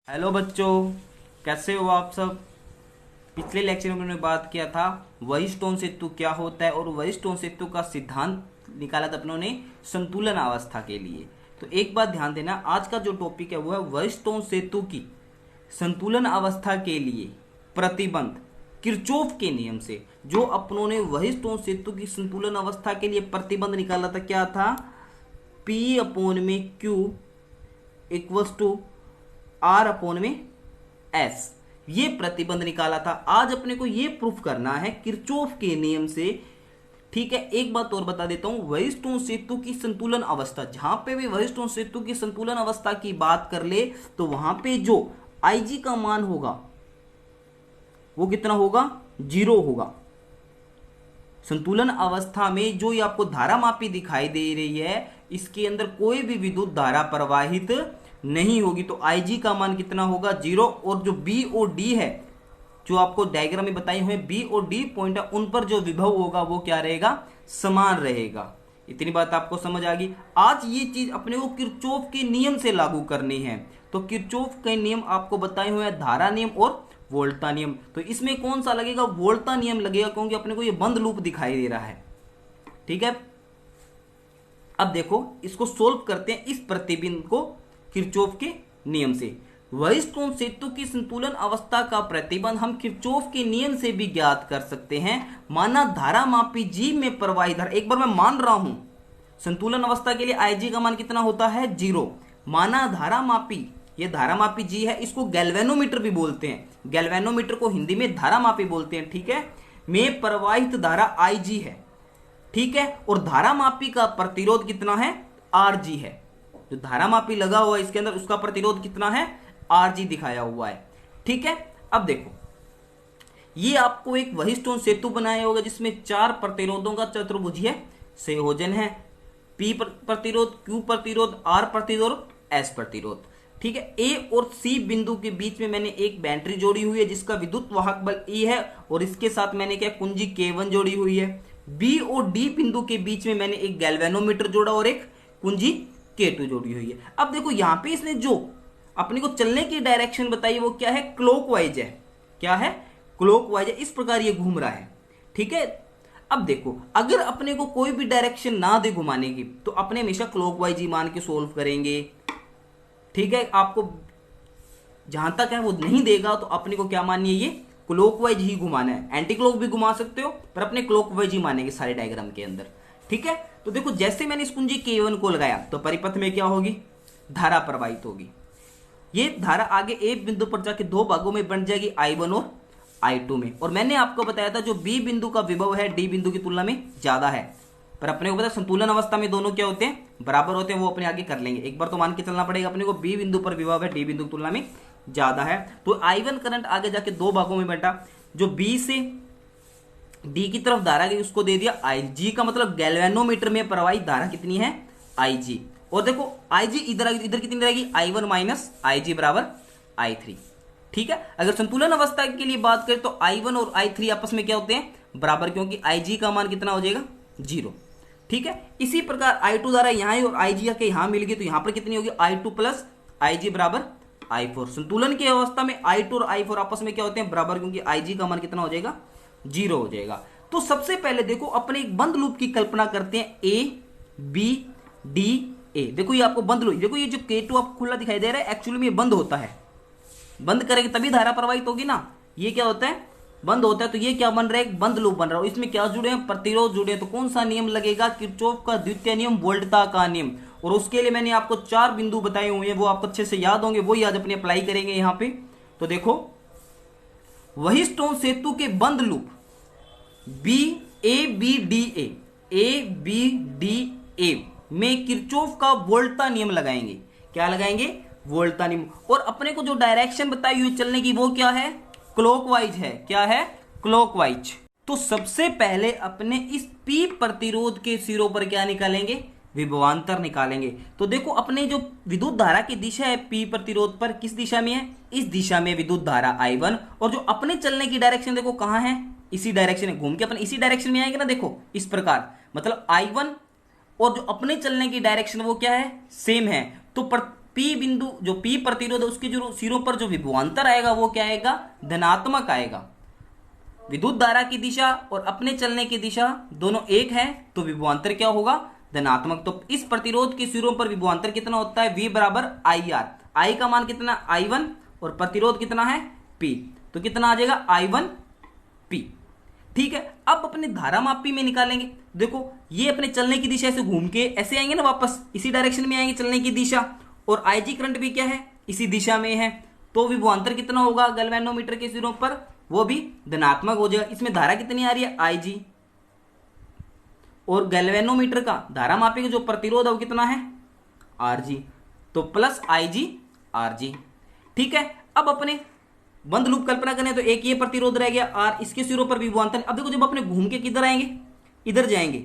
Hello बच्चों, कैसे हो आप सब। पिछले लेक्चर में हमने बात किया था वहिष्टोन सेतु क्या होता है और वहिष्टोन सेतु का सिद्धांत निकाला था अपनों ने संतुलन अवस्था के लिए। तो एक बात ध्यान देना, आज का जो टॉपिक है वो है वहिष्टोन सेतु की संतुलन अवस्था के लिए प्रतिबंध किरचॉफ के नियम से। जो अपनों ने वहिष्टोन सेतु की संतुलन अवस्था के लिए प्रतिबंध निकाला था, क्या था? P अपोन में Q equals to R upon में S, ये प्रतिबंध निकाला था। आज अपने को ये प्रूफ करना है किरचॉफ के नियम से। ठीक है, एक बात और बता देता हूं, वहिष्टोन सेतु की संतुलन अवस्था, जहां पे भी वहिष्टोन सेतु की संतुलन अवस्था की बात कर ले तो वहां पे जो Ig का मान होगा वो कितना होगा? 0 होगा। संतुलन अवस्था में जो ये आपको धारा मापी दिखाई दे रही है, इसके अंदर कोई भी विद्युत धारा प्रवाहित नहीं होगी। तो Ig का मान कितना होगा? 0। और जो B और D है, जो आपको डायग्राम में बताए हुए B और D पॉइंट है, उन पर जो विभव होगा वो क्या रहेगा? समान रहेगा। इतनी बात आपको समझ आ गई। आज ये चीज अपने को किरचॉफ के नियम से लागू करनी है। तो किरचॉफ के नियम आपको बताए हुए हैं, धारा नियम और वोल्टा नियम। तो इसमें कौन सा लगेगा? वोल्टा नियम लगेगा, क्योंकि अपने को ये बंद लूप दिखाई दे रहा है। ठीक है, अब देखो इसको सोल्व करते हैं, इस प्रतिबिंब को किरचॉफ के नियम से। वहिष्टोन सेतु की संतुलन अवस्था का प्रतिबंध हम किरचॉफ के नियम से भी ज्ञात कर सकते हैं। माना धारा मापी G में प्रवाहित धारा, एक बार मैं मान रहा हूं संतुलन अवस्था के लिए Ig का मान कितना होता है? 0। माना धारा मापी, ये धारा मापी G है, इसको गैल्वेनोमीटर भी बोलते हैं। गैल्वेनोमीटर को हिंदी में धारा मापी बोलते हैं। ठीक है, में प्रवाहित धारा Ig है। ठीक है, और धारा मापी का प्रतिरोध कितना है? Rg है। जो धारा मापी लगा हुआ है इसके अंदर, उसका प्रतिरोध कितना है? Rg दिखाया हुआ है। ठीक है, अब देखो ये आपको एक वहिष्टोन सेतु बनाया होगा जिसमें 4 प्रतिरोधों का चतुर्भुजीय संयोजन है। P प्रतिरोध, Q प्रतिरोध, R प्रतिरोध, S प्रतिरोध। ठीक है, A और C बिंदु के बीच में मैंने एक बैटरी जोड़ी हुई है जिसका विद्युत वाहक बल E है, और इसके साथ मैंने क्या कुंजी K1 जोड़ी हुई है। B और D बिंदु के बीच में मैंने एक गैल्वेनोमीटर जोड़ा और एक कुंजी K2 जोड़ी हुई है। अब देखो यहां पे इसने जो अपने को चलने की डायरेक्शन बताई वो क्या है? क्लॉकवाइज है। क्या है? क्लॉकवाइज है। इस प्रकार ये घूम रहा है। ठीक है, अब देखो अगर अपने को कोई भी डायरेक्शन ना दे घुमाने की तो अपने हमेशा क्लॉकवाइज ही मान के सोल्व करेंगे। ठीक है, आपको जहां तक है वो नहीं देगा तो अपने को क्या मानिए? ये क्लॉकवाइज ही घुमाना है। एंटी क्लॉक भी घुमा सकते हो, पर अपने क्लॉकवाइज ही मानेंगे सारे डायग्राम के अंदर। ठीक है, तो देखो जैसे मैंने इस कुंजी K1 को लगाया तो परिपथ में क्या होगी? धारा प्रवाहित होगी। ये धारा आगे ए बिंदु पर जाके 2 भागों में बन जाएगी, I1 और I2 में। और मैंने आपको बताया था जो B बिंदु का विभव है D बिंदु की तुलना में ज्यादा है, पर अपने को पता है संतुलन अवस्था में दोनों क्या होते हैं? बराबर होते हैं। वो अपने आगे कर लेंगे। एक बार तो मान के चलना पड़ेगा अपने को B बिंदु पर विभव है D बिंदु की तुलना में ज्यादा है। तो I1 करंट आगे जाके 2 भागों में बंटा। जो B से D की तरफ धारा गई उसको दे दिया Ig का, मतलब गैल्वेनोमीटर में प्रवाहित धारा कितनी है? Ig। और देखो Ig इधर इधर कितनी रहेगी? I1 माइनस Ig बराबर I3। ठीक है, अगर संतुलन अवस्था के लिए बात करें तो I1 और I3 आपस में क्या होते हैं? बराबर, क्योंकि Ig का मान कितना हो जाएगा? 0। ठीक है, इसी प्रकार I2 धारा यहां है और Ig आके यहां मिल गई तो यहां पर कितनी होगी? I2 प्लस Ig बराबर I4। संतुलन की अवस्था में I2 और I4 आपस में क्या होते हैं? बराबर, क्योंकि Ig का मान कितना हो जाएगा? 0 हो जाएगा। तो सबसे पहले देखो अपने एक बंद लूप की कल्पना करते हैं, A B D A। देखो ये आपको बंद लूप, देखो ये जो K2 आपको खुला दिखाई दे रहा है एक्चुअली में ये बंद होता है। बंद करेंगे तभी धारा प्रवाहित होगी ना। ये क्या होता है? बंद होता है। तो ये क्या बन रहा है? एक बंद लूप बन रहा है। इसमें क्या जुड़े हैं? प्रतिरोध जुड़े हैं। तो कौन सा नियम लगेगा? किरचॉफ का द्वितीय नियम, वोल्टा का नियम। और उसके लिए मैंने आपको 4 बिंदु बताए हुए हैं, वो आपको अच्छे से याद होंगे, वही आज अपने अप्लाई करेंगे यहाँ पे। तो देखो वहिष्टोन सेतु के बंद loop A B D A में किरचॉफ का वोल्टा नियम लगाएंगे। क्या लगाएंगे? वोल्टा नियम। और अपने को जो डायरेक्शन बताई हुई चलने की वो क्या है? क्लॉकवाइज है। क्या है? क्लॉकवाइज। तो सबसे पहले अपने इस P प्रतिरोध के सिरों पर क्या निकालेंगे? विभवांतर निकालेंगे। तो देखो अपने जो विद्युत धारा की दिशा है P प्रतिरोध पर, किस दिशा में है? इस दिशा में विद्युत धारा I1। और जो अपने चलने की डायरेक्शन देखो कहां है? इसी डायरेक्शन में घूम के अपन इसी डायरेक्शन में आएंगे ना। देखो इस प्रकार, मतलब I1 और जो अपने चलने की डायरेक्शन वो क्या है? सेम है। तो पी बिंदु जो पी प्रतिरोध है उसके जो सिरों पर जो विभवांतर आएगा वो क्या आएगा, धनात्मक आएगा। विद्युत धारा की दिशा और अपने चलने की दिशा दोनों एक है तो विभवांतर क्या होगा, धनात्मक। तो इस प्रतिरोध के सिरों पर विभवांतर कितना होता है, V बराबर आई आर। आई का मान कितना, I1, और प्रतिरोध कितना है P, तो कितना आ जाएगा I1 P। ठीक है, अब अपने धारामापी में निकालेंगे। देखो ये अपने चलने की दिशा से घूम के ऐसे आएंगे ना, वापस इसी डायरेक्शन में आएंगे चलने की दिशा, और IG करंट भी क्या है, इसी दिशा में है, तो विभवांतर कितना होगा गैल्वेनोमीटर के सिरों पर, वो भी धनात्मक हो जाएगा। इसमें धारा कितनी आ रही है, IG, और गैल्वेनोमीटर का धारा मापी का जो प्रतिरोध है वो कितना है, RG, तो प्लस IG RG। ठीक है, अब अपने बंद लूप कल्पना करें तो एक ये प्रतिरोध रह गया R, इसके सिरों पर विभवांतर। अब देखो जब अपने घूम के किधर आएंगे, इधर जाएंगे,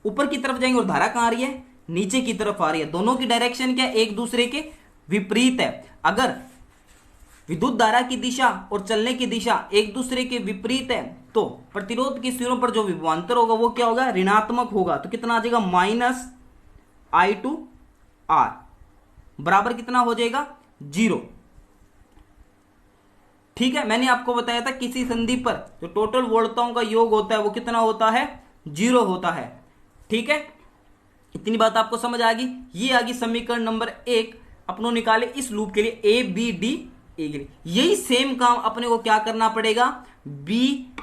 ऊपर की तरफ जाएंगे, और धारा कहां आ रही है, नीचे की तरफ आ रही है। दोनों की डायरेक्शन क्या, एक दूसरे के विपरीत है। अगर विद्युत धारा की दिशा और चलने की दिशा एक दूसरे के विपरीत है तो प्रतिरोध के सिरों पर जो विभवांतर होगा वो क्या होगा, ऋणात्मक होगा। तो कितना आ जाएगा, -I2R बराबर कितना हो जाएगा, 0। ठीक है, मैंने आपको बताया था किसी संधि पर जो टोटल वोल्टताओं का योग होता है वो कितना होता है, 0 होता है। ठीक है, इतनी बात आपको समझ आ गई। ये आ गई समीकरण नंबर 1। अपनों निकाले इस लूप के लिए A B D A के लिए। यही सेम काम अपने को क्या करना पड़ेगा, B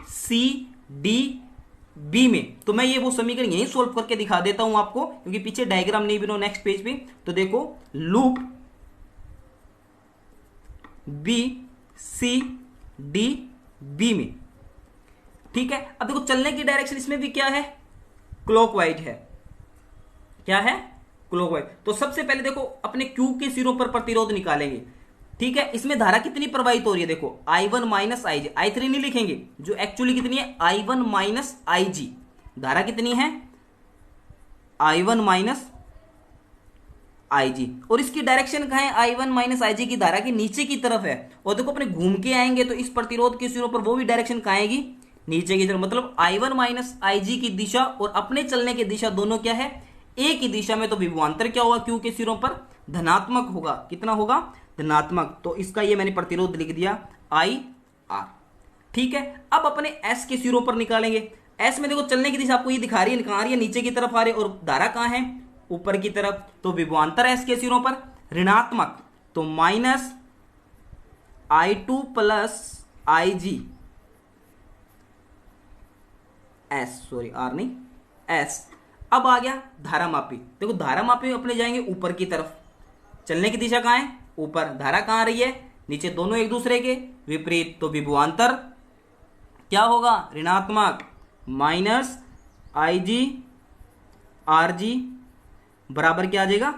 C D B में। तो मैं ये वो समीकरण यही सोल्व करके दिखा देता हूं आपको, क्योंकि पीछे डायग्राम नहीं बनो नेक्स्ट पेज पे। तो देखो loop B C D B में। ठीक है, अब देखो चलने की डायरेक्शन इसमें भी क्या है, क्लॉकवाइज है। क्या है, क्लॉकवाइज। तो सबसे पहले देखो अपने Q के सिरों पर प्रतिरोध निकालेंगे। ठीक है, इसमें धारा कितनी प्रवाहित हो रही है, देखो I1 माइनस IG, I3 नहीं लिखेंगे, जो एक्चुअली कितनी है I1 माइनस IG। धारा कितनी है, I1 माइनस IG, और इसकी डायरेक्शन कहां है, I1 माइनस IG की धारा के नीचे की तरफ है। और देखो अपने घूम के आएंगे तो इस प्रतिरोध के सिरों पर वो भी डायरेक्शन कहां आएगी, नीचे की तरफ। मतलब I1 माइनस IG की दिशा और अपने चलने की दिशा दोनों क्या है, एक ही दिशा में। तो विभवांतर क्या होगा, Q के सिरों पर धनात्मक होगा। कितना होगा, धनात्मक। तो इसका ये मैंने प्रतिरोध लिख दिया IR। ठीक है, अब अपने S के सिरों पर निकालेंगे। S में देखो चलने की दिशा आपको ये दिखा रही है, कहां आ रही है, नीचे की तरफ आ रही है, और धारा कहां है, ऊपर की तरफ। तो विभवांतर S के सिरों पर ऋणात्मक, तो -I2 plus IG S, sorry R नहीं S। अब आ गया धारामापी। देखो धारामापी में अपने जाएंगे ऊपर की तरफ, चलने की दिशा कहां है, ऊपर, धारा कहां आ रही है, नीचे, दोनों एक दूसरे के विपरीत। तो विभवांतर क्या होगा, ऋणात्मक, -IG RG बराबर क्या आ जाएगा,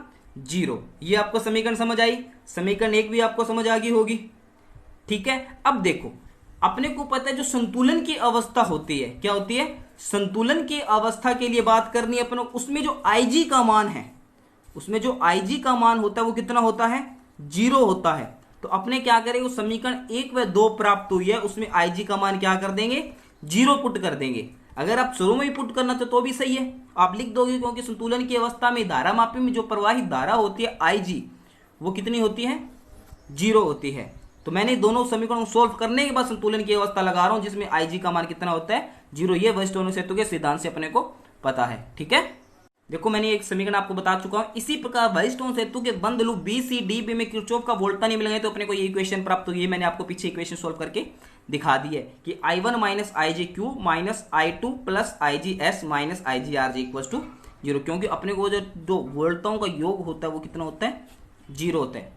0। ये आपको समीकरण समझ आई। समीकरण 1 भी आपको समझ आ गई होगी। ठीक है, अब देखो अपने को पता है जो संतुलन की अवस्था होती है, क्या होती है, संतुलन की अवस्था के लिए बात करनी है अपन, उसमें जो IG का मान है, उसमें जो IG का मान होता है वो कितना होता है, 0 होता है। तो अपने क्या करेंगे, समीकरण 1 व 2 प्राप्त हुई है, उसमें IG का मान क्या कर देंगे, 0 पुट कर देंगे। अगर आप शुरू में ही पुट करना तो भी सही है, आप लिख दोगे, क्योंकि संतुलन की अवस्था में धारामापी में जो प्रवाहित धारा होती है IG, वो कितनी होती है, 0 होती है। तो मैंने दोनों समीकरणों को सोल्व करने के बाद संतुलन की अवस्था लगा रहा हूं, जिसमें IG का मान कितना होता है, 0। ये वेस्टर्न सेतु के सिद्धांत से अपने को पता है। ठीक है, देखो मैंने एक समीकरण आपको बता चुका हूं। इसी प्रकार वेस्टर्न सेतु के बंद loop B C D B में किरचॉफ का वोल्टता नियम लगाएं तो अपने को ये इक्वेशन प्राप्त हुई है। मैंने आपको पीछे इक्वेशन सोल्व करके दिखा दी है कि I1 minus IG-Q minus I2 plus IG-S minus IG-RG equals to 0, क्योंकि अपने को जो वोल्टताओं का योग होता है वो कितना होता है, 0 होता है।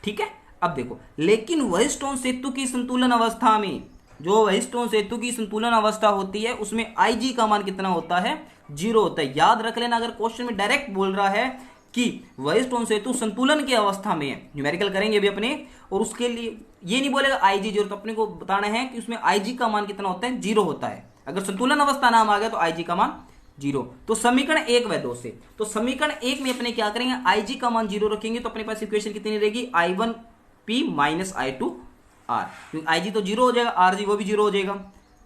ठीक है, अब देखो लेकिन वेस्टर्न सेतु की संतुलन अवस्था में, जो वेस्टर्न सेतु की संतुलन अवस्था होती है उसमें IG का मान कितना होता है, 0 होता है। याद रख लेना, अगर क्वेश्चन में डायरेक्ट बोल रहा है कि वेस्टर्न सेतु संतुलन की अवस्था में है, न्यूमेरिकल करेंगे अभी अपने, और उसके लिए ये नहीं बोलेगा IG 0, तो अपने को बताना है कि उसमें IG का मान कितना होता है, 0 होता है। अगर संतुलन अवस्था नाम आ गया तो IG का मान 0। तो समीकरण 1 व 2 से, तो समीकरण 1 में अपने क्या करेंगे, IG का मान 0 रखेंगे, तो अपने पास इक्वेशन कितनी रहेगी, I1P माइनस I2R, क्योंकि IG तो 0 हो जाएगा, RG वो भी 0 हो जाएगा,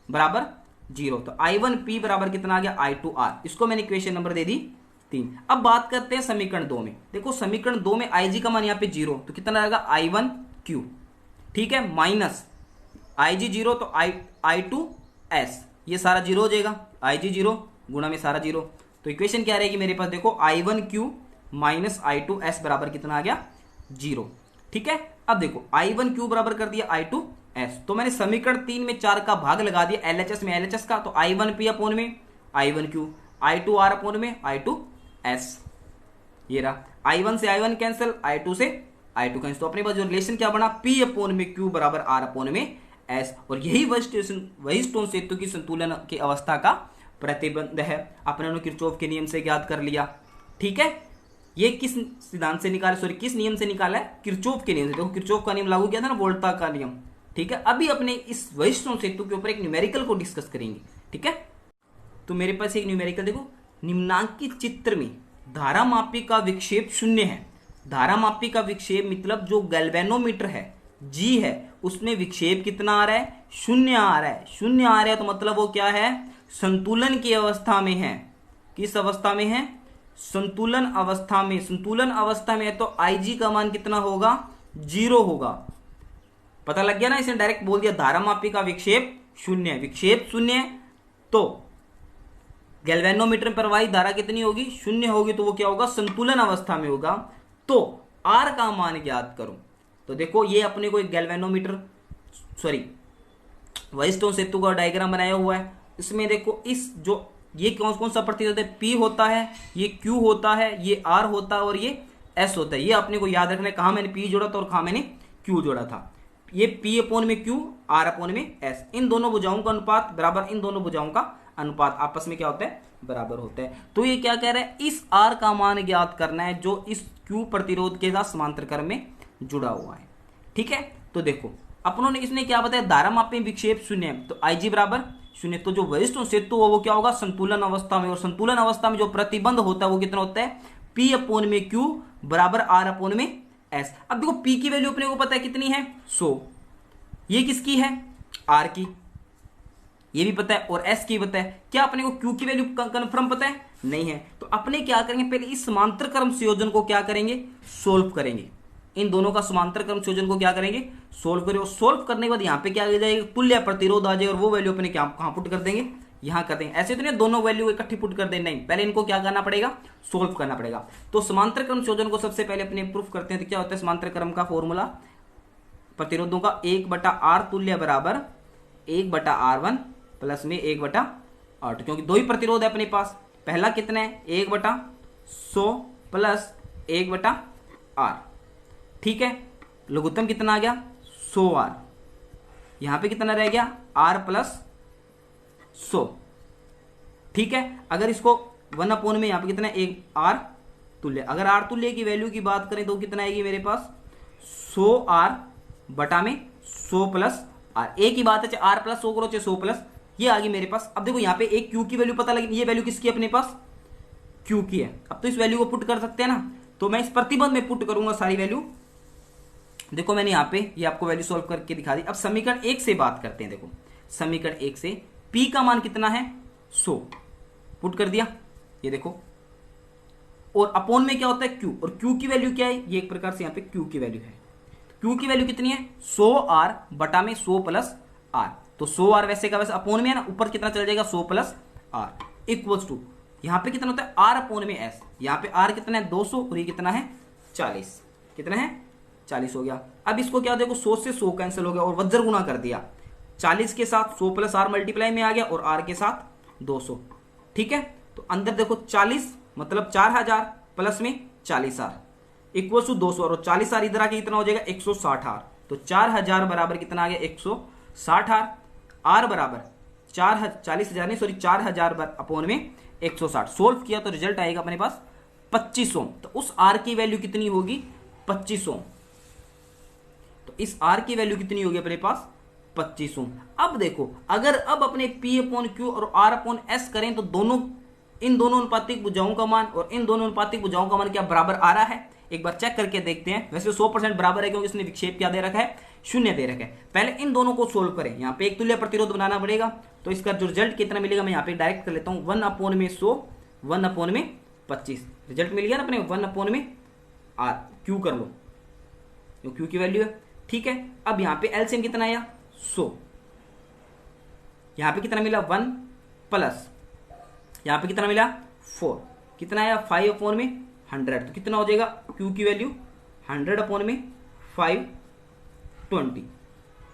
बराबर 0। तो I1P बराबर कितना आ गया, I2R। इसको मैंने इक्वेशन नंबर दे दी 3। अब बात करते हैं समीकरण 2 में। देखो समीकरण 2 में IG का मान यहाँ पे 0, तो कितना रहेगा I1Q, ठीक है, माइनस IG 0 तो I2S, ये सारा 0 हो जाएगा, IG 0 गुणा में सारा 0। तो इक्वेशन क्या रहेगी मेरे पास, देखो I1Q माइनस I2S बराबर कितना आ गया 0, ठीक है। अब देखो I1Q बराबर कर दिया I2S, तो मैंने समीकरण 3 में 4 का भाग लगा दिया LHS में LHS का, तो I1P अपोन में I1Q, I2R अपोन में I2S, ये रहा। I1 से I1 कैंसिल, I2 से I2 कैंसिल, तो अपने पास जो रिलेशन क्या बना, P अपोन में Q बराबर R अपोन में S, और यही वेयरस्टोन सेतु की संतुलन की अवस्था का प्रतिबंध है। अपने किरचॉफ के नियम से ज्ञात कर लिया, ठीक है। ये किस सिद्धांत से निकाला, सॉरी किस नियम से निकाला है, किरचॉफ के नियम से। देखो किरचॉफ का नियम लागू किया था ना, वोल्टा का नियम, ठीक है। अभी अपने इस वेयरस्टोन सेतु के ऊपर एक न्यूमेरिकल को डिस्कस करेंगे, ठीक है। तो मेरे पास एक न्यूमेरिकल देखो, निम्नांकित चित्र में धारामापी का विक्षेप 0 है। धारामापी का विक्षेप मतलब जो गैल्वेनोमीटर है G है, उसमें विक्षेप कितना आ रहा है, 0 आ रहा है। 0 आ रहा है तो मतलब वो क्या है, संतुलन की अवस्था में है। किस अवस्था में है, संतुलन अवस्था में। संतुलन अवस्था में है तो IG का मान कितना होगा, 0 होगा। पता लग गया ना, इसने डायरेक्ट बोल दिया धारामापी का विक्षेप 0 है। विक्षेप 0 है तो गैल्वेनोमीटर में प्रवाहित धारा कितनी होगी, 0 होगी, तो वो क्या होगा, संतुलन अवस्था में होगा। तो R का मान ज्ञात करो। तो देखो ये अपने को एक गैल्वेनोमीटर, सॉरी वेयरस्टोन सेतु का डायग्राम बनाया हुआ है। इसमें देखो इस जो ये कौन कौन सा प्रतिरोध है, P होता है, ये Q होता है, ये R होता है और ये S होता है। ये अपने को याद रखना है, कहाँ मैंने P जोड़ा था और कहाँ मैंने Q जोड़ा था। ये P अपोन में Q, R अपोन में S, इन दोनों भुजाओं का अनुपात बराबर इन दोनों भुजाओं का अनुपात आपस में क्या होता है, बराबर होता है। तो ये क्या कह रहा है, इस R का मान ज्ञात करना है जो इस Q प्रतिरोध के साथ समांतर क्रम में जुड़ा हुआ है, ठीक है। तो देखो अपनों ने इसने क्या बताया, धारामापी विक्षेप 0 है तो IG बराबर 0। तो जो वेयरस्टोन सेतु हो वो क्या होगा, संतुलन अवस्था में, और संतुलन अवस्था में जो प्रतिबंध होता है वो कितना होता है, P अपोन में Q बराबर R अपोन में S। अब देखो P की वैल्यू अपने को पता है कितनी है, 100। ये किसकी है, R की, ये भी पता है, और S की पता है। क्या अपने को Q की वैल्यू कंफर्म पता है, नहीं है। तो अपने क्या करेंगे, पहले इस समांतर क्रम संयोजन को क्या करेंगे, सोल्व करेंगे। इन दोनों का समांतर क्रम संयोजन को क्या करेंगे, सोल्व करेंगे। और सोल्व करने के बाद यहाँ पे क्या आ जाएगा, तुल्य प्रतिरोध आ जाएगा, और वो वैल्यू अपने क्या कहाँ पुट कर देंगे, यहाँ कर देंगे। ऐसे तो नहीं दोनों वैल्यू इकट्ठी पुट कर देंगे, नहीं, पहले इनको क्या करना पड़ेगा, सोल्व करना पड़ेगा। तो समांतर क्रम संयोजन को सबसे पहले अपने प्रूफ करते हैं। तो क्या होता है समांतर क्रम का फॉर्मूला, प्रतिरोधों का 1/R तुल्य बराबर 1/R1 प्लस में 1/R2, क्योंकि दो ही प्रतिरोध है अपने पास। पहला कितना है, 1/100 प्लस 1/R, ठीक है। लघुत्तम कितना आ गया, 100R। यहां पे कितना रह गया, R प्लस 100, ठीक है। अगर इसको 1 अपोन में यहाँ पे कितना है, 1R तुल्य। अगर R तुल्य की वैल्यू की बात करें तो कितना आएगी मेरे पास, 100R बटा में 100 प्लस R। एक ही बात है, चाहे R प्लस 100 करो चाहे 100 प्लस, ये आ गई मेरे पास। अब देखो यहाँ पे एक Q की वैल्यू पता लगी, ये वैल्यू किसकी अपने पास, Q की है। अब तो इस वैल्यू को पुट कर सकते हैं ना, तो मैं इस प्रतिबंध में पुट करूंगा सारी वैल्यू। देखो मैंने यहाँ पे ये आपको वैल्यू सॉल्व करके दिखा दी। अब समीकरण 1 से बात करते हैं। देखो समीकरण 1 से P का मान कितना है, 100, पुट कर दिया, ये देखो। और अपोन में क्या होता है, Q, और Q की वैल्यू क्या है, ये एक प्रकार से यहाँ पे Q की वैल्यू है। Q की वैल्यू कितनी है, 100R बटा में 100 प्लस R। तो 100R वैसे का वैसे अपोन में है ना, ऊपर कितना चल जाएगा, 100 प्लस R इक्वल्स टू, यहाँ पे कितना होता है, R अपोन में S। यहाँ पे R कितना है, 200, और ये कितना है, 40। कितना है, 40 हो गया। अब इसको क्या देखो, 100 से 100 कैंसिल हो गया और वज्र गुणा कर दिया। 40 के साथ 100 प्लस R मल्टीप्लाई में आ गया, और R के साथ 200, ठीक है। तो अंदर देखो 40 मतलब 4000 प्लस में 40R इक्वल टू 200, और 40R इधर आके कितना हो जाएगा, 160R। तो 4000 बराबर कितना आ गया, 160R। R बराबर 40,000 नहीं सॉरी 4000 अपोन में 160। सोल्व किया तो रिजल्ट आएगा अपने पास 2500। तो उस R की वैल्यू कितनी होगी, 2500। तो इस R की वैल्यू कितनी होगी अपने पास, 2500। अब देखो अगर अब अपने P अपोन Q और R अपोन S करें तो दोनों इन दोनों अनुपातिक भुजाओं का मान और इन दोनों अनुपातिक भुजाओं का मान क्या बराबर आ रहा है, एक बार चेक करके देखते हैं। वैसे 100% बराबर है क्योंकि इसने विक्षेप क्या दे रखा है, 0 दे रखा है। पहले इन दोनों को सोल्व करें, यहाँ पे एक तुल्य प्रतिरोध बनाना पड़ेगा। तो इसका जो रिजल्ट कितना मिलेगा मैं यहाँ पे डायरेक्ट कर लेता हूँ, 1 अपोन में 100, 1 अपोन में 25। रिजल्ट मिल गया ना अपने 1/r, क्यू कर लो, जो क्यू की वैल्यू है। ठीक है, अब यहां पे एलसीएम कितना आया 100, यहां पे कितना मिला 1 प्लस यहां पे कितना मिला 4, कितना आया 5/100, तो कितना हो जाएगा क्यू की वैल्यू 100/520,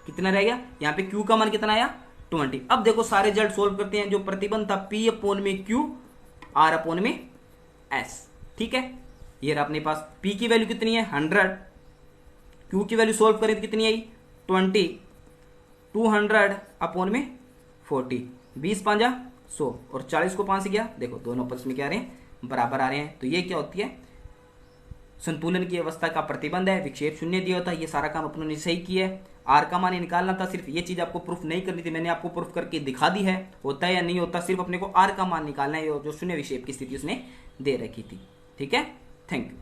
कितना रह गया यहाँ पे क्यू का मान कितना आया 20। अब देखो सारे रिजल्ट सोल्व करते हैं, जो प्रतिबंध था P/Q R/S। ठीक है, ये रहा अपने पास, P की वैल्यू कितनी है 100, Q की वैल्यू सोल्व करें तो कितनी आई 20, 200/40, 20 5 100 और 40 को 5 से गया, देखो दोनों आपस में क्या आ रहे हैं बराबर आ रहे हैं। तो ये क्या होती है संतुलन की अवस्था का प्रतिबंध है, विक्षेप शून्य दिया होता है। ये सारा काम अपनों ने सही किया है। आर का मान निकालना था, सिर्फ ये चीज आपको प्रूफ नहीं करनी थी, मैंने आपको प्रूफ करके दिखा दी है, होता है या नहीं होता, सिर्फ अपने को आर का मान निकालना है जो शून्य विक्षेप की स्थिति उसने दे रखी थी। ठीक है, थैंक यू।